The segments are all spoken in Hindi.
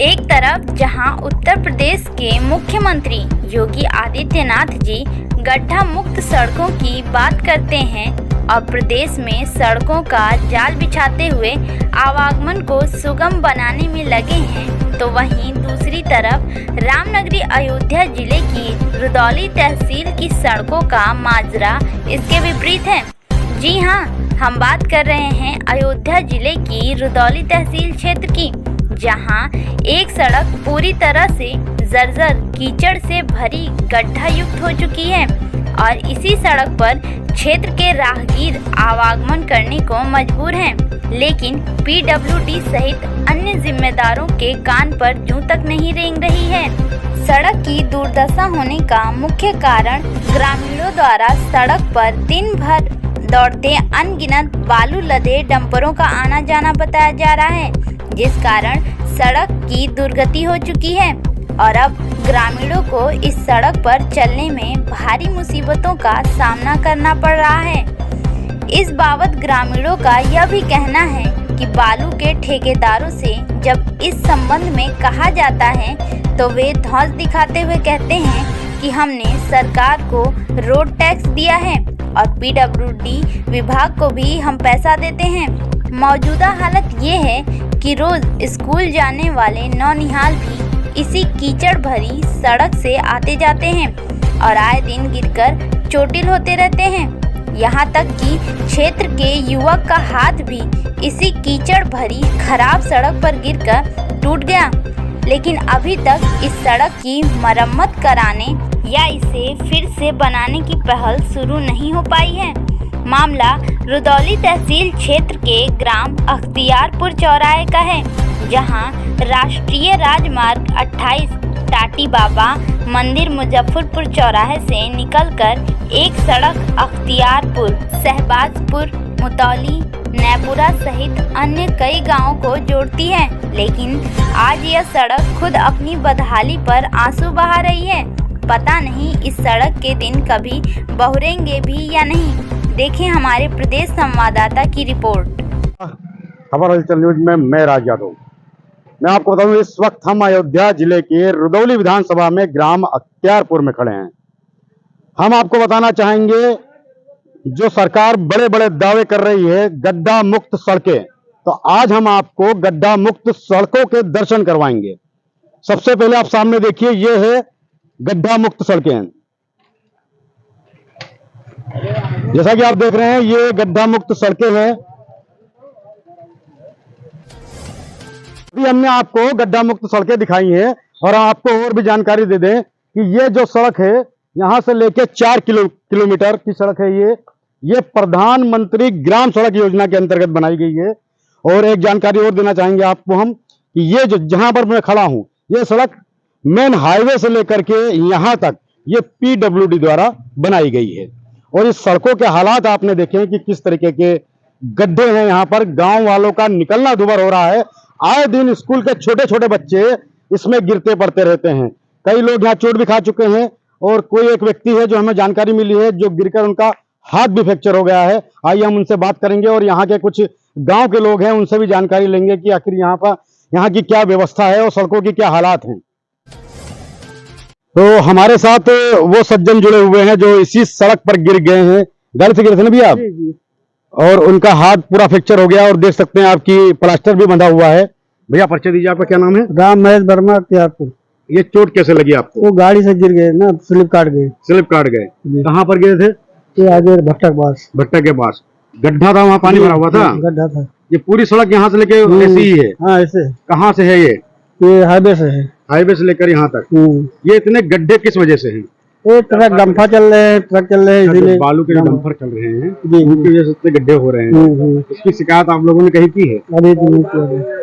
एक तरफ जहां उत्तर प्रदेश के मुख्यमंत्री योगी आदित्यनाथ जी गड्ढा मुक्त सड़कों की बात करते हैं और प्रदेश में सड़कों का जाल बिछाते हुए आवागमन को सुगम बनाने में लगे हैं, तो वहीं दूसरी तरफ रामनगरी अयोध्या जिले की रुदौली तहसील की सड़कों का माजरा इसके विपरीत है। जी हाँ, हम बात कर रहे हैं अयोध्या जिले की रुदौली तहसील क्षेत्र की, जहां एक सड़क पूरी तरह से जर्जर कीचड़ से भरी गड्ढा युक्त हो चुकी है और इसी सड़क पर क्षेत्र के राहगीर आवागमन करने को मजबूर हैं, लेकिन पीडब्ल्यूडी सहित अन्य जिम्मेदारों के कान पर जूं तक नहीं रेंग रही है। सड़क की दुर्दशा होने का मुख्य कारण ग्रामीणों द्वारा सड़क पर दिन भर दौड़ते अनगिनत बालू लदे डंपरों का आना जाना बताया जा रहा है, जिस कारण सड़क की दुर्गति हो चुकी है और अब ग्रामीणों को इस सड़क पर चलने में भारी मुसीबतों का सामना करना पड़ रहा है। इस बाबत ग्रामीणों का यह भी कहना है कि बालू के ठेकेदारों से जब इस संबंध में कहा जाता है तो वे धौंस दिखाते हुए कहते हैं कि हमने सरकार को रोड टैक्स दिया है और पीडब्ल्यूडी विभाग को भी हम पैसा देते हैं। मौजूदा हालत ये है कि रोज स्कूल जाने वाले नौनिहाल भी इसी कीचड़ भरी सड़क से आते जाते हैं और आए दिन गिरकर चोटिल होते रहते हैं। यहाँ तक कि क्षेत्र के युवक का हाथ भी इसी कीचड़ भरी खराब सड़क पर गिरकर टूट गया, लेकिन अभी तक इस सड़क की मरम्मत कराने या इसे फिर से बनाने की पहल शुरू नहीं हो पाई है। मामला रुदौली तहसील क्षेत्र के ग्राम अख्तियारपुर चौराहे का है, जहां राष्ट्रीय राजमार्ग 28 टाटी बाबा मंदिर मुजफ्फरपुर चौराहे से निकलकर एक सड़क अख्तियारपुर, शहबाजपुर, मुतौली, नैपुरा सहित अन्य कई गांवों को जोड़ती है, लेकिन आज यह सड़क खुद अपनी बदहाली पर आंसू बहा रही है। पता नहीं इस सड़क के दिन कभी बहुरेंगे भी या नहीं। देखें हमारे प्रदेश संवाददाता की रिपोर्ट। खबर हलचल न्यूज में मैं राज यादव। मैं आपको बताऊं, इस वक्त हम अयोध्या जिले के रुदौली विधानसभा में ग्राम अख्तियारपुर में खड़े हैं। हम आपको बताना चाहेंगे, जो सरकार बड़े बड़े दावे कर रही है गड्ढा मुक्त सड़कें, तो आज हम आपको गड्ढा मुक्त सड़कों के दर्शन करवाएंगे। सबसे पहले आप सामने देखिए, ये है गड्ढा मुक्त सड़कें। जैसा कि आप देख रहे हैं, ये गड्ढा मुक्त सड़कें हैं। अभी हमने आपको गड्ढा मुक्त सड़कें दिखाई हैं और आपको और भी जानकारी दे दें कि ये जो सड़क है, यहां से लेके 4 किलोमीटर की सड़क है। ये प्रधानमंत्री ग्राम सड़क योजना के अंतर्गत बनाई गई है। और एक जानकारी और देना चाहेंगे आपको हम कि ये जो जहां पर मैं खड़ा हूं, ये सड़क मेन हाईवे से लेकर के यहां तक ये पीडब्ल्यूडी द्वारा बनाई गई है। और इस सड़कों के हालात आपने देखे कि किस तरीके के गड्ढे हैं। यहाँ पर गांव वालों का निकलना दुभर हो रहा है। आए दिन स्कूल के छोटे छोटे बच्चे इसमें गिरते पड़ते रहते हैं। कई लोग यहाँ चोट भी खा चुके हैं और कोई एक व्यक्ति है जो हमें जानकारी मिली है जो गिरकर उनका हाथ भी फ्रैक्चर हो गया है। आइए हम उनसे बात करेंगे और यहाँ के कुछ गांव के लोग हैं, उनसे भी जानकारी लेंगे कि आखिर यहाँ की क्या व्यवस्था है और सड़कों की क्या हालात हैं। तो हमारे साथ वो सज्जन जुड़े हुए हैं जो इसी सड़क पर गिर गए हैं। गाड़ी से गिरे थे ना भैया आप? और उनका हाथ पूरा फ्रैक्चर हो गया और देख सकते हैं आपकी प्लास्टर भी बंधा हुआ है। भैया परिचय दीजिए, आपका क्या नाम है? राम महेश वर्मा, अख्तियारपुर। ये चोट कैसे लगी आपको? वो गाड़ी से गिर गए ना, स्लिप काट गए। स्लिप काट गए? कहाँ पर गिरे थे? ये आगे भट्टा के पास। भट्टा के पास गड्ढा था, वहाँ पानी भरा हुआ था? गड्ढा था। ये पूरी सड़क यहाँ से लेके ऐसी ही है? हाँ, ऐसे। कहाँ से है ये हाईवे से है। हाईवे से लेकर यहाँ तक? ये इतने गड्ढे किस वजह से हैं? ये ट्रक डंफा चल रहे हैं, ट्रक चल रहे हैं, इसीलिए बालू के डंपर चल रहे हैं, उनकी वजह से इतने गड्ढे हो रहे हैं। इसकी शिकायत आप लोगों ने कहीं की है? अभी नहीं किया।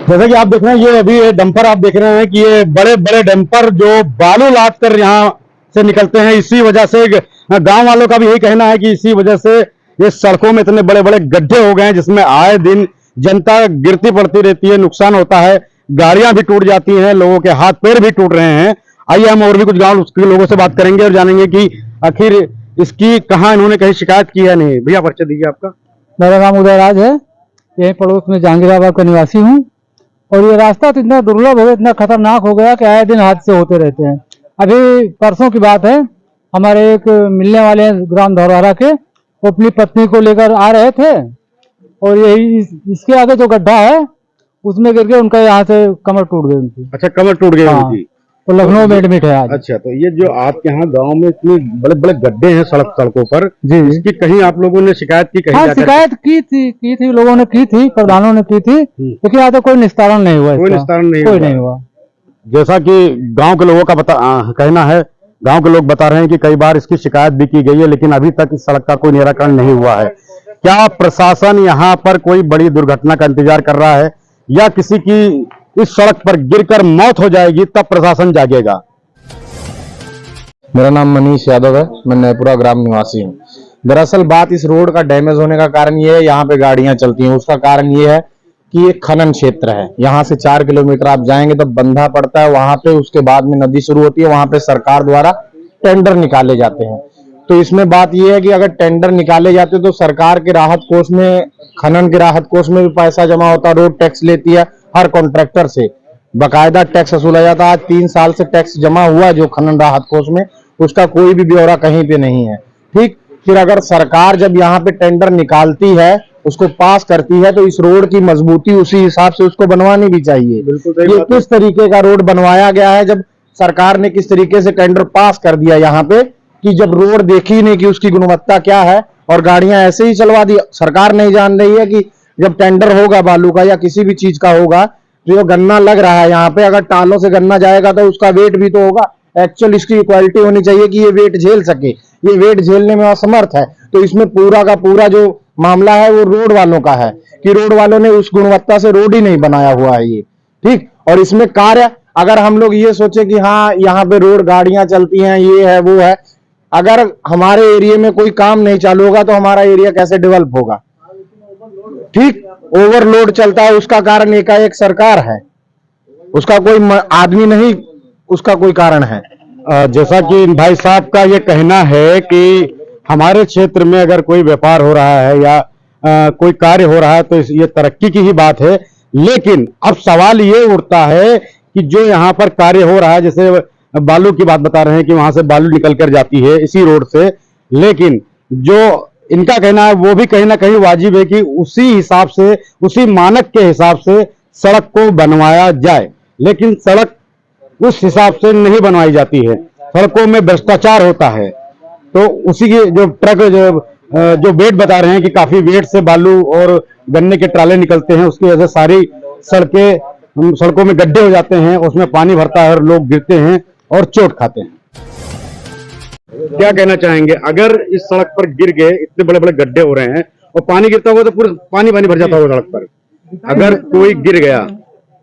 जैसे कि आप देख रहे हैं, ये अभी डंपर आप देख रहे हैं कि ये बड़े बड़े डंपर जो बालू लाद कर यहाँ से निकलते हैं। इसी वजह से गांव वालों का भी यही कहना है कि इसी वजह से ये सड़कों में इतने बड़े बड़े गड्ढे हो गए हैं, जिसमें आए दिन जनता गिरती पड़ती रहती है, नुकसान होता है, गाड़ियां भी टूट जाती हैं, लोगों के हाथ पैर भी टूट रहे हैं। आइए हम और भी कुछ गांव के लोगों से बात करेंगे और जानेंगे कि आखिर इसकी कहाँ इन्होंने कहीं शिकायत की है नहीं। भैया परिचय दीजिए आपका। मेरा नाम उदयराज है। यही पड़ोस में जहांगीराबाद का निवासी हूँ। और ये रास्ता तो इतना दुर्लभ है, इतना खतरनाक हो गया कि आए दिन हादसे होते रहते हैं। अभी परसों की बात है, हमारे एक मिलने वाले हैं ग्राम धौरहरा के, वो अपनी पत्नी को लेकर आ रहे थे और यही इसके आगे जो गड्ढा है उसमें गिर के उनका यहाँ से कमर टूट गई उनकी। अच्छा, कमर टूट गई हाँ। उनकी। तो लखनऊ में एडमिट है आज। अच्छा, तो ये जो आपके यहाँ गांव में इतने बड़े बड़े गड्ढे हैं सड़कों पर जी। इसकी कहीं आप लोगों ने शिकायत की? कहीं हाँ, जाकर शिकायत की थी, लोगों ने की थी, प्रधानों ने की थी, लेकिन यहाँ तक कोई निस्तारण नहीं हुआ। कोई निस्तारण नहीं हुआ। जैसा कि गांव के लोगों का कहना है, गांव के लोग बता रहे हैं कि कई बार इसकी शिकायत भी की गई है, लेकिन अभी तक इस सड़क का कोई निराकरण नहीं हुआ है। क्या प्रशासन यहाँ पर कोई बड़ी दुर्घटना का इंतजार कर रहा है, या किसी की इस सड़क पर गिरकर मौत हो जाएगी तब प्रशासन जागेगा? मेरा नाम मनीष यादव है, मैं नयपुरा ग्राम निवासी हूँ। दरअसल बात इस रोड का डैमेज होने का कारण ये है, यहाँ पे गाड़ियां चलती हैं। उसका कारण ये है कि ये खनन क्षेत्र है। यहाँ से 4 किलोमीटर आप जाएंगे तो बंधा पड़ता है, वहां पे उसके बाद में नदी शुरू होती है। वहां पे सरकार द्वारा टेंडर निकाले जाते हैं। तो इसमें बात यह है कि अगर टेंडर निकाले जाते तो सरकार के राहत कोष में, खनन के राहत कोष में भी पैसा जमा होता, रोड टैक्स लेती है हर कॉन्ट्रैक्टर से, बकायदा टैक्स वसूला जाता है। आज 3 साल से टैक्स जमा हुआ है जो खनन राहत कोष में, उसका कोई भी ब्यौरा कहीं पे नहीं है। ठीक, फिर अगर सरकार जब यहाँ पे टेंडर निकालती है, उसको पास करती है, तो इस रोड की मजबूती उसी हिसाब से उसको बनवानी भी चाहिए। ये किस तरीके का रोड बनवाया गया है, जब सरकार ने किस तरीके से टेंडर पास कर दिया यहाँ पे, कि जब रोड देखी नहीं कि उसकी गुणवत्ता क्या है और गाड़ियां ऐसे ही चलवा दी। सरकार नहीं जान रही है कि जब टेंडर होगा बालू का या किसी भी चीज का होगा, जो गन्ना लग रहा है यहाँ पे, अगर टालों से गन्ना जाएगा तो उसका वेट भी तो होगा। एक्चुअल इसकी क्वालिटी होनी चाहिए कि ये वेट झेल सके। ये वेट झेलने में असमर्थ है। तो इसमें पूरा का पूरा जो मामला है वो रोड वालों का है कि रोड वालों ने उस गुणवत्ता से रोड ही नहीं बनाया हुआ है ये। ठीक, और इसमें कार्य, अगर हम लोग ये सोचे कि हाँ यहाँ पे रोड गाड़ियां चलती हैं, ये है वो है, अगर हमारे एरिया में कोई काम नहीं चालू होगा तो हमारा एरिया कैसे डेवलप होगा? ठीक, ओवरलोड चलता है, उसका कारण एकाएक सरकार है, उसका कोई आदमी नहीं, उसका कोई कारण है। जैसा कि भाई साहब का ये कहना है कि हमारे क्षेत्र में अगर कोई व्यापार हो रहा है या कोई कार्य हो रहा है तो ये तरक्की की ही बात है। लेकिन अब सवाल ये उठता है कि जो यहाँ पर कार्य हो रहा है, जैसे बालू की बात बता रहे हैं कि वहां से बालू निकल कर जाती है इसी रोड से, लेकिन जो इनका कहना है वो भी कहीं ना कहीं वाजिब है कि उसी हिसाब से, उसी मानक के हिसाब से सड़क को बनवाया जाए। लेकिन सड़क उस हिसाब से नहीं बनवाई जाती है, सड़कों में भ्रष्टाचार होता है। तो उसी की जो ट्रक जो वेट बता रहे हैं कि काफी वेट से बालू और गन्ने के ट्राले निकलते हैं, उसकी वजह से सारी सड़कों में गड्ढे हो जाते हैं, उसमें पानी भरता है और लोग गिरते हैं और चोट खाते हैं। क्या कहना चाहेंगे, अगर इस सड़क पर गिर गए, इतने बड़े बड़े गड्ढे हो रहे हैं और पानी गिरता होगा तो पूरा पानी भर जाता होगा सड़क पर, अगर कोई गिर गया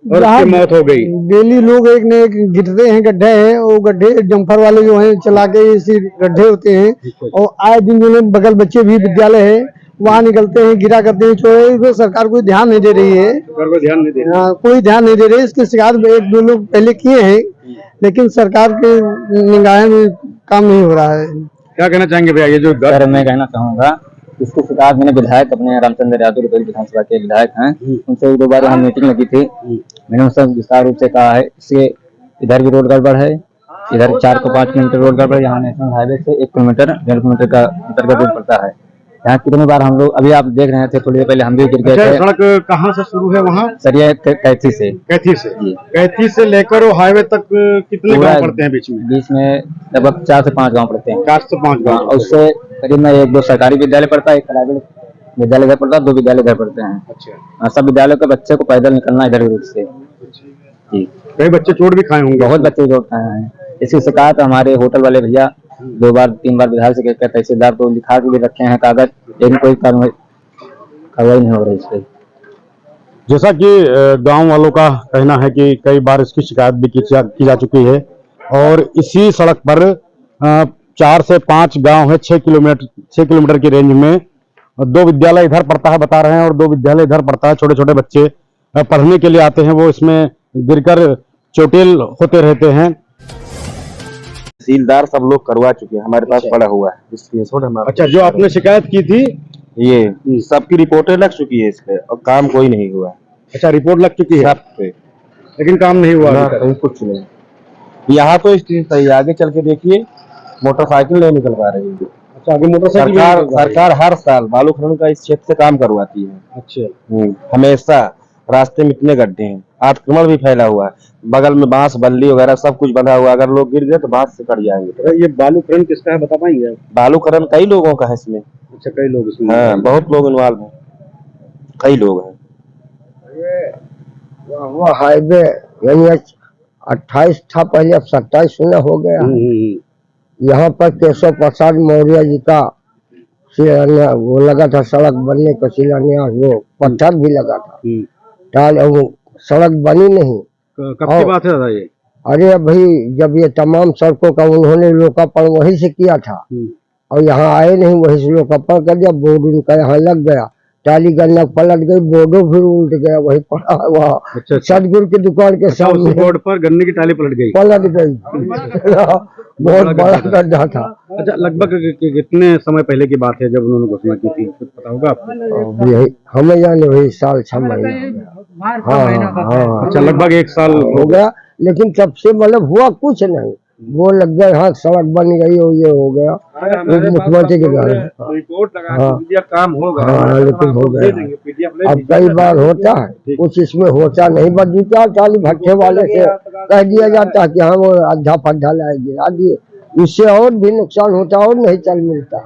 और उसकी मौत हो गई? डेली लोग एक न एक गिरते हैं, गड्ढे हैं, वो गड्ढे डंपर वाले जो हैं चला के इसी गड्ढे होते हैं। और आए दिन जो बगल बच्चे भी विद्यालय है वहाँ निकलते हैं, गिरा करते हैं, तो सरकार कोई ध्यान नहीं दे रही है। सरकार ध्यान नहीं दे रही है, कोई ध्यान नहीं दे रही है। इसकी शिकायत 1-2 लोग पहले किए हैं, लेकिन सरकार के निगाह में काम नहीं हो रहा है। क्या कहना चाहेंगे भैया? ये जो सर, मैं कहना चाहूंगा, इसकी शिकायत मैंने विधायक अपने रामचंद्र यादव रुपये विधानसभा के विधायक हैं, उनसे 1-2 बार यहाँ मीटिंग लगी थी। मैंने उनसे विस्तार रूप से कहा है, इससे इधर भी रोड गड़बड़ है, इधर 4 से 5 किलोमीटर रोड गड़बड़, यहाँ नेशनल हाईवे से 1 किलोमीटर 1.5 किलोमीटर का अंतर का रोड पड़ता है। यहाँ कितनी बार हम लोग, अभी आप देख रहे थे थोड़ी देर पहले हम भी गिर गए थे। सड़क कहाँ से शुरू है वहाँ? सर ये कैथी से। कैथी से लेकर वो हाईवे तक कितने गांव पड़ते हैं बीच में? बीच में लगभग 4 से 5 गाँव पड़ते हैं। 4 से 5 गाँव। और उससे करीब में 1-2 सरकारी विद्यालय पड़ता है, 1 प्राइवेट विद्यालय इधर पड़ता है, 2 विद्यालय इधर पड़ते हैं। अच्छा, सब विद्यालयों के बच्चे को पैदल निकलना इधर रूट से। जी, कई बच्चे चोट भी खाए होंगे? बहुत बच्चे चोट खाए हैं। इसकी शिकायत हमारे होटल वाले भैया 2 बार 3 बार विधायक से कहते, तहसीलदार को लिखा के भी रखे हैं कागज, लेकिन कोई कार्रवाई नहीं हो रही इस पर। जैसा कि गांव वालों का कहना है कि कई बार इसकी शिकायत भी की जा चुकी है और इसी सड़क पर 4 से 5 गांव है 6 किलोमीटर की रेंज में। 2 विद्यालय इधर पड़ता है बता रहे हैं और 2 विद्यालय इधर पड़ता है। छोटे छोटे बच्चे पढ़ने के लिए आते हैं, वो इसमें गिरकर चोटिल होते रहते हैं। तहसीलदार सब लोग करवा चुके हैं, हमारे पास पड़ा हुआ है। अच्छा, जो आपने शिकायत की थी ये सबकी रिपोर्टें लग चुकी है इस पे और काम कोई नहीं हुआ। अच्छा, रिपोर्ट लग चुकी है सब पे लेकिन काम नहीं हुआ ना, अभी तक। कहीं कुछ नहीं। यहाँ तो स्थिति सही है, आगे चल के देखिए मोटरसाइकिल नहीं निकल पा रही है। अच्छा, आगे मोटरसाइकिल भी सरकार नहीं चल पा रही। सरकार हर साल बालू खनन का इस क्षेत्र से काम करवाती है। अच्छा, हमेशा रास्ते में इतने गड्ढे हैं, आक्रमण भी फैला हुआ है, बगल में बांस बल्ली वगैरह सब कुछ बंधा हुआ है। अगर लोग गिर गए तो बांस से कट जाएंगे। तो ये बालू खनन किसका है बता पाएंगे आप? बालू खनन कई लोगों का है इसमें। अच्छा, कई लोग इसमें। हाँ, बहुत लोग इन्वॉल्व हैं, कई लोग हैं। वो हाईवे यानी 28 था पहले, अब 27 हो गया। यहाँ पर केशव प्रसाद मौर्य जी का शिलान्यास वो लगा था, सड़क बनने का शिलान्यास, वो पत्थर भी लगा था टाल, वो सड़क बनी नहीं। कब की बात है दादा ये? अरे भाई, जब ये तमाम सड़कों का उन्होंने लोकार्पण वहीं से किया था और यहाँ आए नहीं, वहीं से लोकार्पण कर दिया। बोर्ड उनका यहाँ लग गया, टाली गन्ना पलट गई, बोर्डो फिर उल्ट गया, वही पड़ा हुआ। अच्छा, सतगुरु की दुकान के सामने बोर्ड पर गन्ने की टाली पलट गई। बहुत बड़ा गड्ढा था। अच्छा, लगभग कितने समय पहले की बात है जब उन्होंने घोषणा की थी, कुछ पता होगा आपको? यही हमें जाने वही साल 6 महीना हो गया। हाँ, अच्छा, लगभग 1 साल हो गया, लेकिन तब से मतलब हुआ कुछ नहीं। वो लग गया, हाँ सड़क बन गई और ये हो गया, मुख्यमंत्री के द्वारा रिपोर्ट लगा काम होगा। हाँ, लेकिन हो गया। अब कई बार होता है, कुछ इसमें होता नहीं, बस 2-4 टाली भट्टे वाले से कह दिया जाता है कि हाँ वो आधा पड्ढा लाए गिरा दिए, इससे और भी नुकसान होता और नहीं चल मिलता।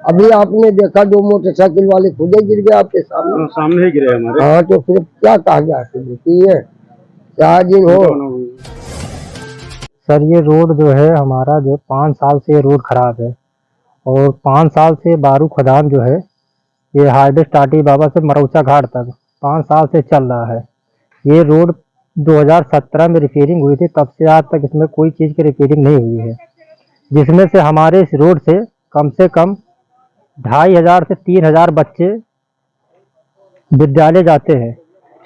अभी आपने देखा 2 मोटरसाइकिल वाले खुद ही गिर गए आपके सामने। सामने ही गिरे हमारे। हाँ, तो फिर क्या कहा जा सकता है, क्या दिन हो। सर ये रोड जो है हमारा, जो 5 साल से ये रोड खराब है और 5 साल से बारू खदान जो है ये हाईवे टाटी बाबा से मरौचा घाट तक 5 साल से चल रहा है। ये रोड 2017 में रिपेयरिंग हुई थी, तब से आज तक इसमें कोई चीज़ की रिपेयरिंग नहीं हुई है, जिसमें से हमारे इस रोड से कम 2500 से 3000 बच्चे विद्यालय जाते हैं।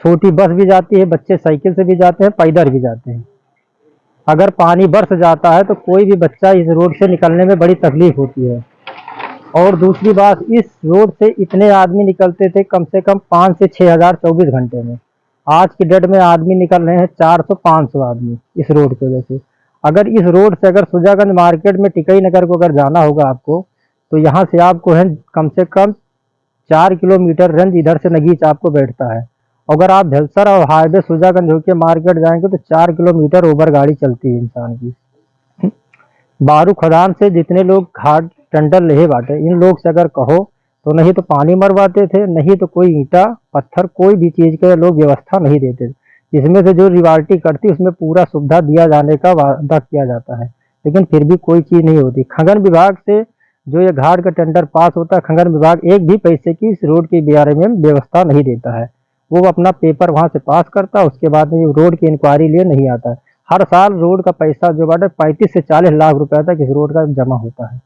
छोटी बस भी जाती है, बच्चे साइकिल से भी जाते हैं, पैदल भी जाते हैं। अगर पानी बरस जाता है तो कोई भी बच्चा इस रोड से निकलने में बड़ी तकलीफ होती है। और दूसरी बात, इस रोड से इतने आदमी निकलते थे कम से कम 5 से 6000 24 घंटे में। आज की डेट में आदमी निकल रहे हैं 400-500 आदमी इस रोड की वजह से। अगर इस रोड से अगर सुजागंज मार्केट में टिकई नगर को अगर जाना होगा आपको, तो यहाँ से आपको है कम से कम 4 किलोमीटर रेंज इधर से नगीच आपको बैठता है। अगर आप झलसर और हाईवे सुजागंज होकर मार्केट जाएंगे तो 4 किलोमीटर ओवर गाड़ी चलती है इंसान की। बारू खदान से जितने लोग घाट टंडल रहे बाटे, इन लोग से अगर कहो तो नहीं तो पानी मरवाते थे, नहीं तो कोई ईंटा पत्थर कोई भी चीज़ के लोग व्यवस्था नहीं देते। इसमें से जो रिवाल्टी करती उसमें पूरा सुविधा दिया जाने का वादा किया जाता है, लेकिन फिर भी कोई चीज़ नहीं होती। खनन विभाग से जो ये घाट का टेंडर पास होता है, खनन विभाग एक भी पैसे की इस रोड के बारे में व्यवस्था नहीं देता है। वो अपना पेपर वहाँ से पास करता है, उसके बाद में रोड की इंक्वायरी लिए नहीं आता है। हर साल रोड का पैसा जो बाटे 35 से 40 लाख रुपए तक इस रोड का जमा होता है।